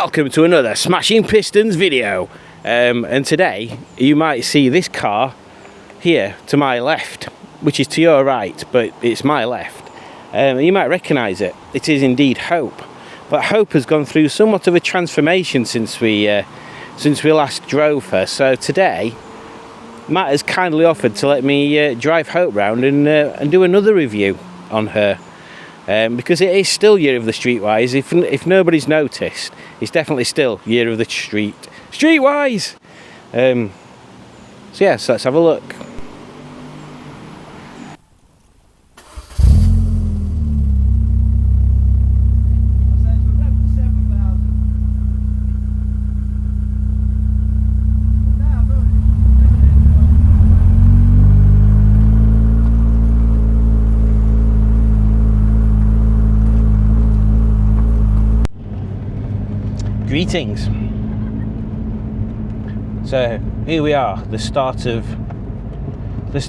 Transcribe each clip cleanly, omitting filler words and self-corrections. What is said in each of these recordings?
Welcome to another Smashing Pistons video, and today you might see this car here to my left, which is to your right, but it's my left. You might recognise it. It is indeed Hope, but Hope has gone through somewhat of a transformation since we last drove her. So today Matt has kindly offered to let me drive Hope round and do another review on her. Because it is still Year of the Streetwise. If nobody's noticed, it's definitely still Year of the Streetwise. So yes, let's have a look. Greetings. So here we are, the start of the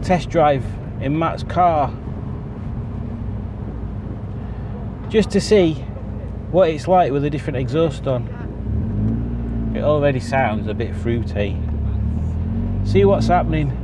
test drive in Matt's car, just to see what it's like with a different exhaust on. It already sounds a bit fruity. See what's happening.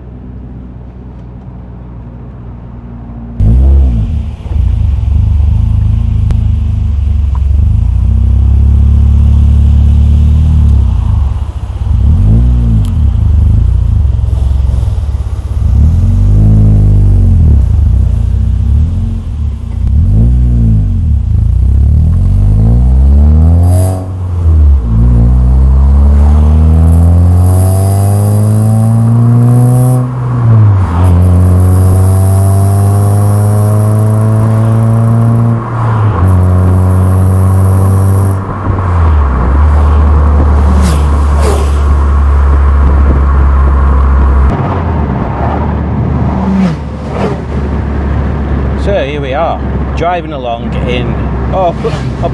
So here we are, driving along in, I'll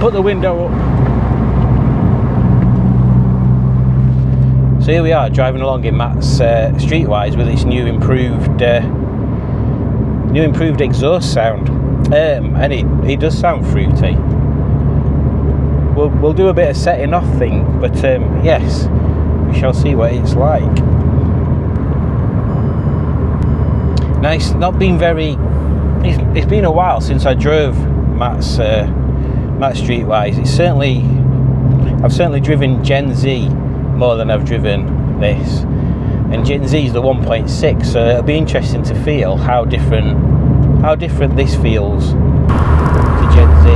put the window up. So here we are, driving along in Matt's Streetwise with its new improved exhaust sound, and it does sound fruity. We'll do a bit of setting off thing, but yes, we shall see what it's like. Nice, not been very. It's been a while since I drove Matt's Streetwise. I've certainly driven Gen Z more than I've driven this, and Gen Z is the 1.6, so it'll be interesting to feel how different this feels to Gen Z.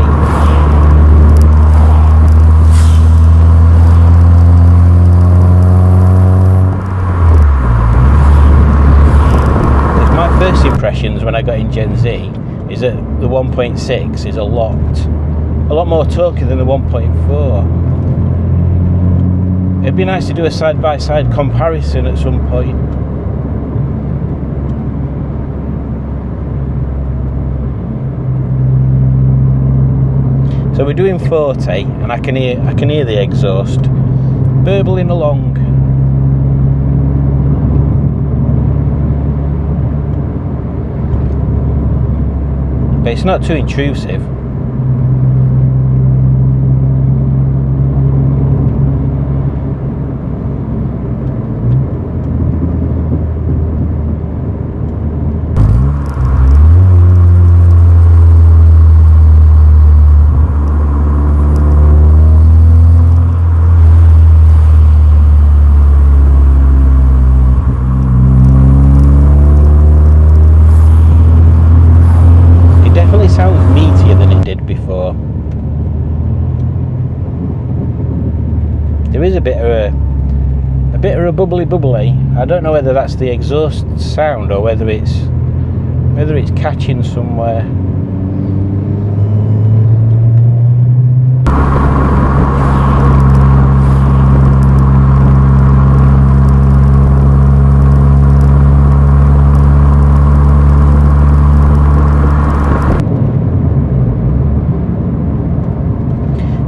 First impressions when I got in Gen Z is that the 1.6 is a lot more torquey than the 1.4. It'd be nice to do a side-by-side comparison at some point. So we're doing 40, and I can hear the exhaust burbling along. But it's not too intrusive. Sounds meatier than it did before. There is a bit of a bubbly. I don't know whether that's the exhaust sound or whether it's catching somewhere.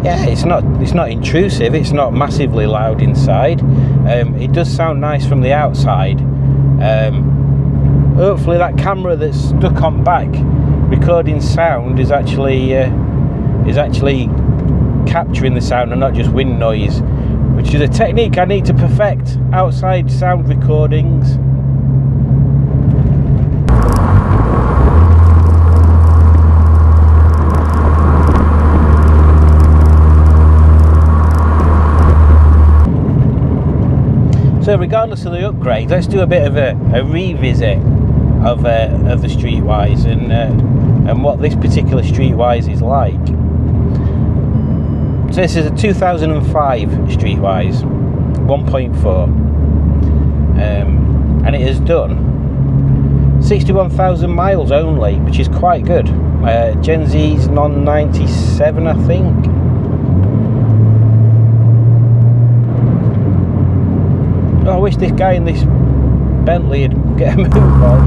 Yeah, it's not intrusive, it's not massively loud inside. It does sound nice from the outside. Hopefully that camera that's stuck on back recording sound is actually capturing the sound and not just wind noise, which is a technique I need to perfect outside sound recordings. So regardless of the upgrade, let's do a bit of a revisit of the Streetwise and what this particular Streetwise is like. So this is a 2005 Streetwise 1.4, and it has done 61,000 miles only, which is quite good. Gen Z's non-97, I think. Oh, I wish this guy in this Bentley would get a move on.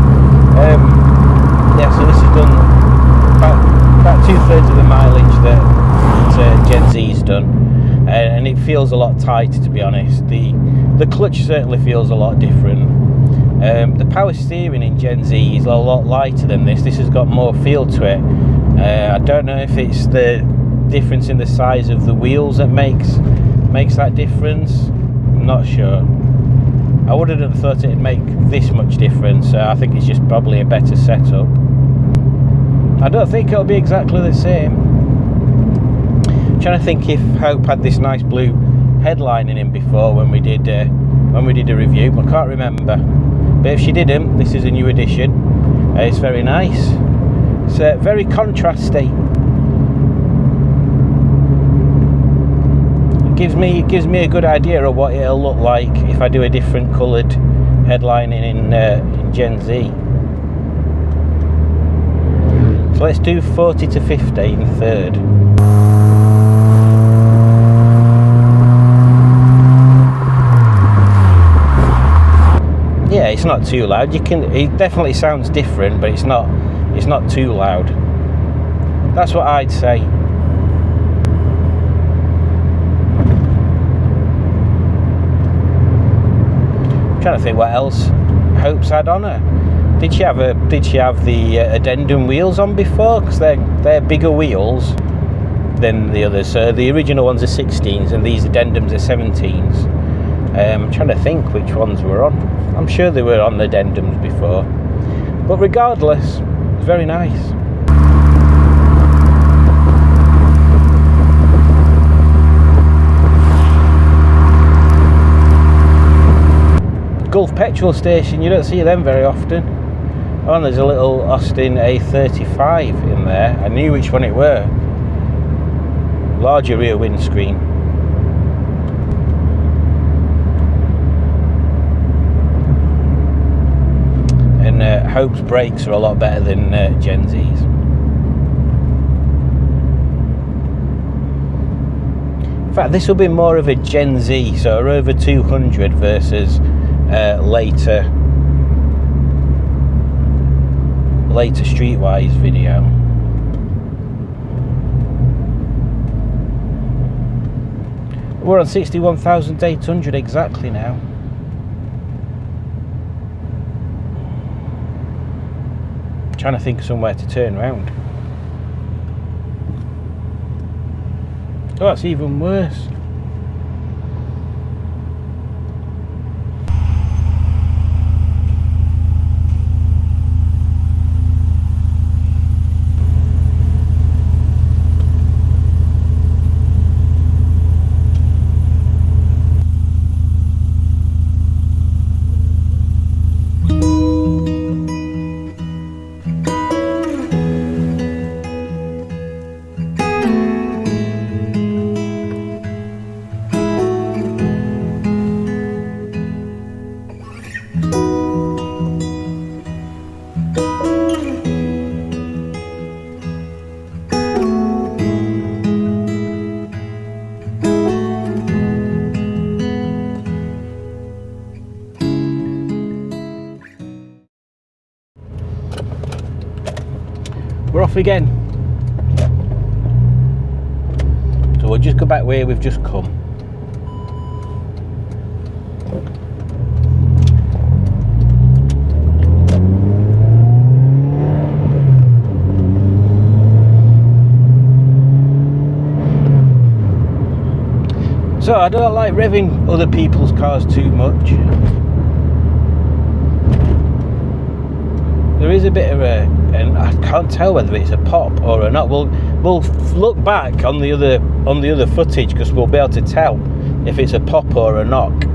Yeah, so this has done about 2/3 of the mileage that Gen Z's done, and it feels a lot tighter, to be honest. The clutch certainly feels a lot different. The power steering in Gen Z is a lot lighter than this. This has got more feel to it. I don't know if it's the difference in the size of the wheels that makes that difference. I'm not sure. I wouldn't have thought it'd make this much difference. I think it's just probably a better setup. I don't think it'll be exactly the same. I'm trying to think if Hope had this nice blue headline in him before when we did a review. I can't remember. But if she didn't, this is a new edition. It's very nice. It's very contrasty. Gives me a good idea of what it'll look like if I do a different coloured headline in Gen Z. So let's do 40 to 50 in third. Yeah, it's not too loud. It definitely sounds different, but it's not too loud. That's what I'd say. Trying to think what else Hope's had on her. Did she have the addendum wheels on before? Because they're bigger wheels than the others. So the original ones are 16s and these addendums are 17s. I'm trying to think which ones were on. I'm sure they were on the addendums before. But regardless, it's very nice. Gulf petrol station, you don't see them very often. Oh, and there's a little Austin A35 in there. I knew which one it were. Larger rear windscreen. And Hope's brakes are a lot better than Gen Z's. In fact, this will be more of a Gen Z, so a Rover 200 versus later Streetwise video. We're on 61,800 exactly now. I'm trying to think of somewhere to turn around. Oh, that's even worse. We're off again. So we'll just go back where we've just come. So I don't like revving other people's cars too much. There is a bit of a, and I can't tell whether it's a pop or not. We'll look back on the other footage, because we'll be able to tell if it's a pop or a knock.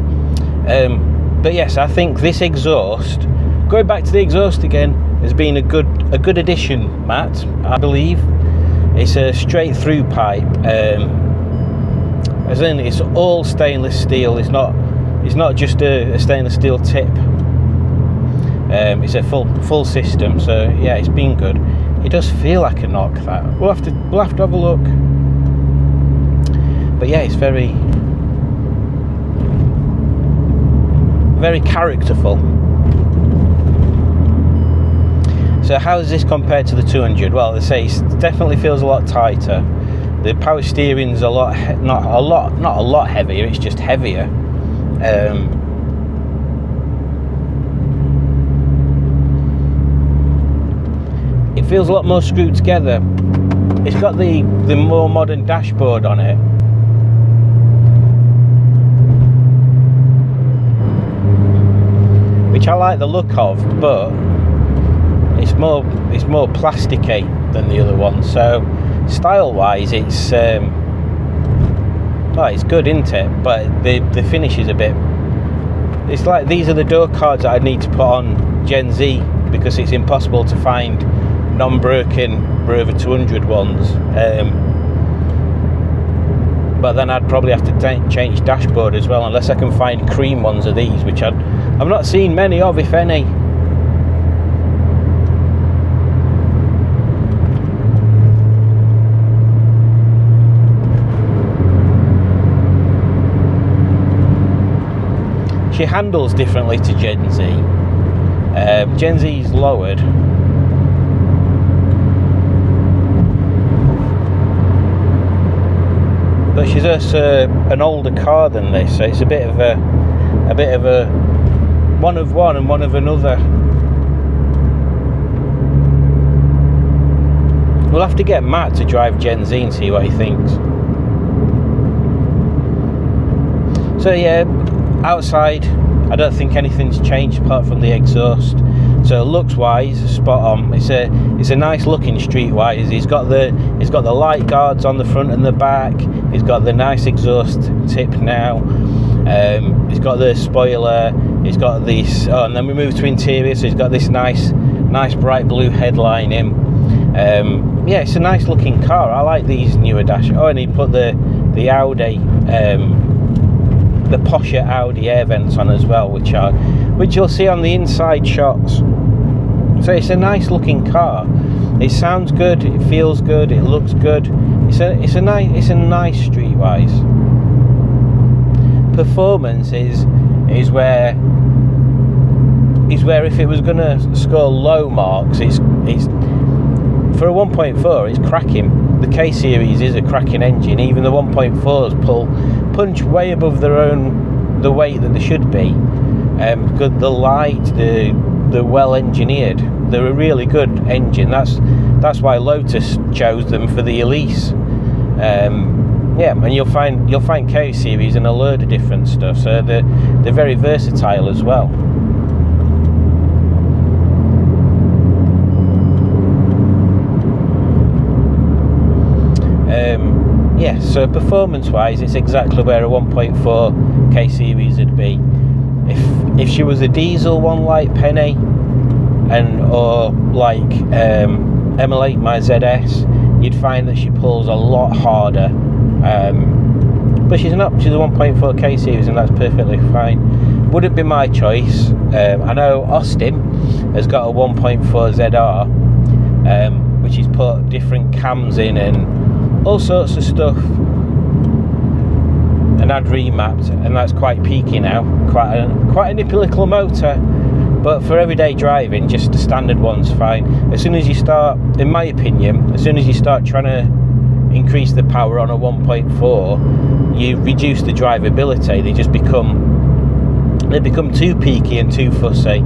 But yes, I think this exhaust, going back to the exhaust again, has been a good addition, Matt. I believe it's a straight through pipe, as in it's all stainless steel. It's not just a stainless steel tip. It's a full system, so yeah, it's been good. It does feel like a knock, that. We'll have to have a look. But yeah, it's very characterful. So how is this compared to the 200? Well, they say it definitely feels a lot tighter. The power steering's not a lot heavier. It's just heavier. It feels a lot more screwed together. It's got the more modern dashboard on it. Which I like the look of, but it's more plasticky than the other one. So style wise, it's good, isn't it? But the finish is a bit, it's like these are the door cards that I need to put on Gen Z, because it's impossible to find non-broken Rover 200 ones. But then I'd probably have to change dashboard as well, unless I can find cream ones of these, which I've not seen many of, if any. She handles differently to Gen Z. Gen Z is lowered. But she's just an older car than this, so it's a bit of a one of one and one of another. We'll have to get Matt to drive Gen Z and see what he thinks. So yeah, outside I don't think anything's changed apart from the exhaust. So looks wise, spot on. It's a nice looking Streetwise. He's got the light guards on the front and the back. He's got the nice exhaust tip now. He's got the spoiler. He's got this. Oh, and then we move to interior. So he's got this nice bright blue headline in. Yeah, it's a nice looking car. I like these newer dash. Oh, and he put the Audi, the posher Audi air vents on as well, which you'll see on the inside shots. So it's a nice looking car. It sounds good. It feels good. It looks good. It's a nice Streetwise. Performance is where if it was gonna score low marks, it's for a 1.4, it's cracking. The K series is a cracking engine. Even the 1.4s punch way above the weight that they should be. Because the light, they're well engineered. They're a really good engine. That's why Lotus chose them for the Elise. Yeah, and you'll find K series and a load of different stuff. So they're very versatile as well. Yeah, so performance-wise, it's exactly where a 1.4 K series would be. If she was a diesel one like Penny, or like Emily, my ZS, you'd find that she pulls a lot harder. But she's a 1.4 K series, and that's perfectly fine. Wouldn't be my choice. I know Austin has got a 1.4 ZR, which he's put different cams in and all sorts of stuff, and I'd remapped, and that's quite peaky now, quite a nippy little motor. But for everyday driving, just the standard one's fine. As soon as you start, in my opinion, trying to increase the power on a 1.4, you reduce the drivability. They become too peaky and too fussy.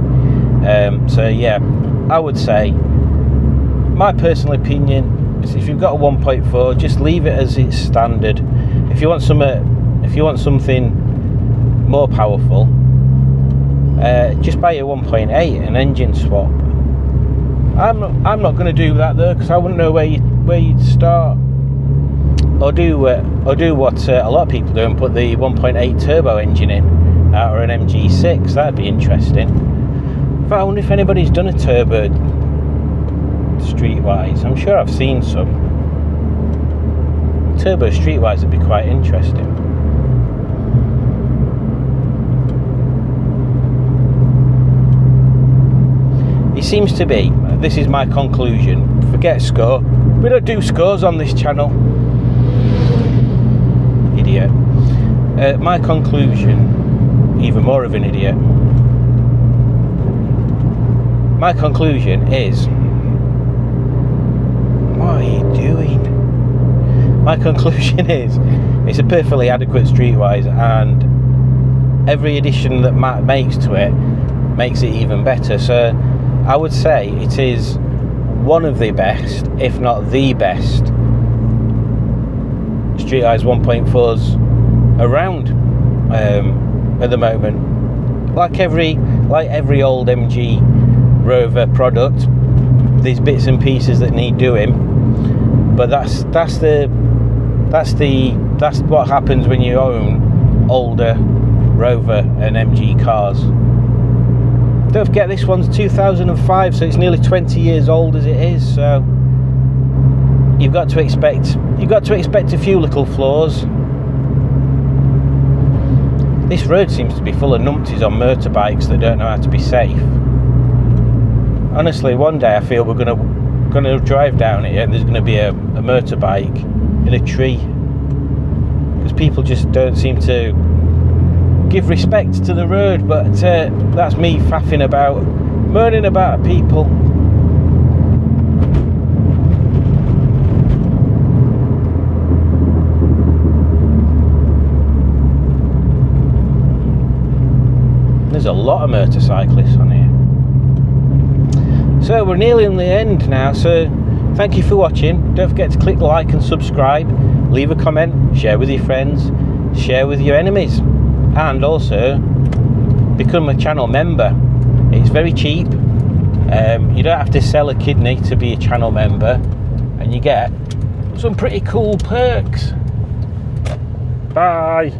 So yeah, I would say, my personal opinion, if you've got a 1.4, just leave it as it's standard. If you want something if you want something more powerful, just buy a 1.8, an engine swap. I'm not going to do that though, because I wouldn't know where you'd start. Or do what a lot of people do and put the 1.8 turbo engine in, or an MG6. That'd be interesting. In fact, I wonder if anybody's done a turbo Streetwise. I'm sure I've seen some. Turbo Streetwise would be quite interesting. It seems to be, this is my conclusion, forget score. We don't do scores on this channel. Idiot. My conclusion, even more of an idiot. My conclusion is, what are you doing? My conclusion is, it's a perfectly adequate Streetwise, and every addition that Matt makes to it makes it even better. So I would say it is one of the best, if not the best, Streetwise 1.4s around at the moment. Like every old MG Rover product, there's bits and pieces that need doing, but that's what happens when you own older Rover and MG cars. Don't forget, this one's 2005, so it's nearly 20 years old as it is. So you've got to expect a few little flaws. This road seems to be full of numpties on motorbikes that don't know how to be safe. Honestly, one day I feel we're gonna drive down here and there's gonna be a motorbike in a tree, because people just don't seem to give respect to the road. But that's me faffing about, moaning about people. There's a lot of motorcyclists on here. So we're nearly in the end now, so thank you for watching. Don't forget to click like and subscribe, leave a comment, share with your friends, share with your enemies, and also become a channel member. It's very cheap. You don't have to sell a kidney to be a channel member, and you get some pretty cool perks. Bye.